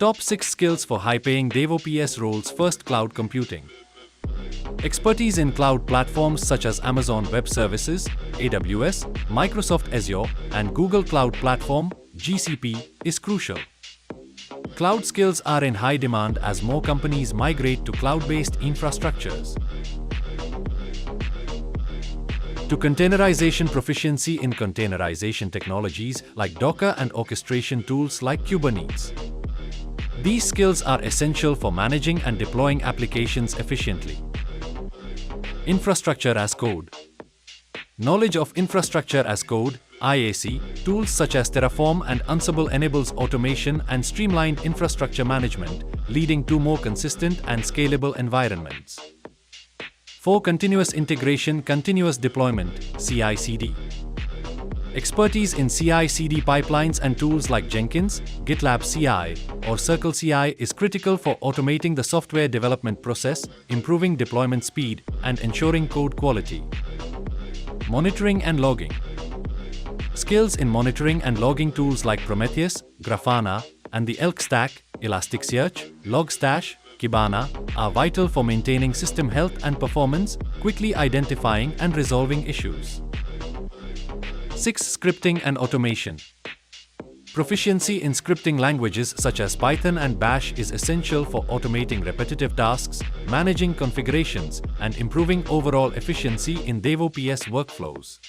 Top 6 skills for high-paying DevOps roles. First, cloud computing. Expertise in cloud platforms such as Amazon Web Services, AWS, Microsoft Azure, and Google Cloud Platform, GCP, is crucial. Cloud skills are in high demand as more companies migrate to cloud-based infrastructures. To containerization, proficiency in containerization technologies like Docker and orchestration tools like Kubernetes. These skills are essential for managing and deploying applications efficiently. Infrastructure as code. Knowledge of infrastructure as code, IAC, tools such as Terraform and Ansible enables automation and streamlined infrastructure management, leading to more consistent and scalable environments. 4. Continuous integration, continuous deployment, CI/CD. Expertise in CI/CD pipelines and tools like Jenkins, GitLab CI, or CircleCI is critical for automating the software development process, improving deployment speed, and ensuring code quality. Monitoring and logging. Skills in monitoring and logging tools like Prometheus, Grafana, and the Elk Stack, Elasticsearch, Logstash, Kibana are vital for maintaining system health and performance, quickly identifying and resolving issues. 6. Scripting and automation. Proficiency in scripting languages such as Python and Bash is essential for automating repetitive tasks, managing configurations, and improving overall efficiency in DevOps workflows.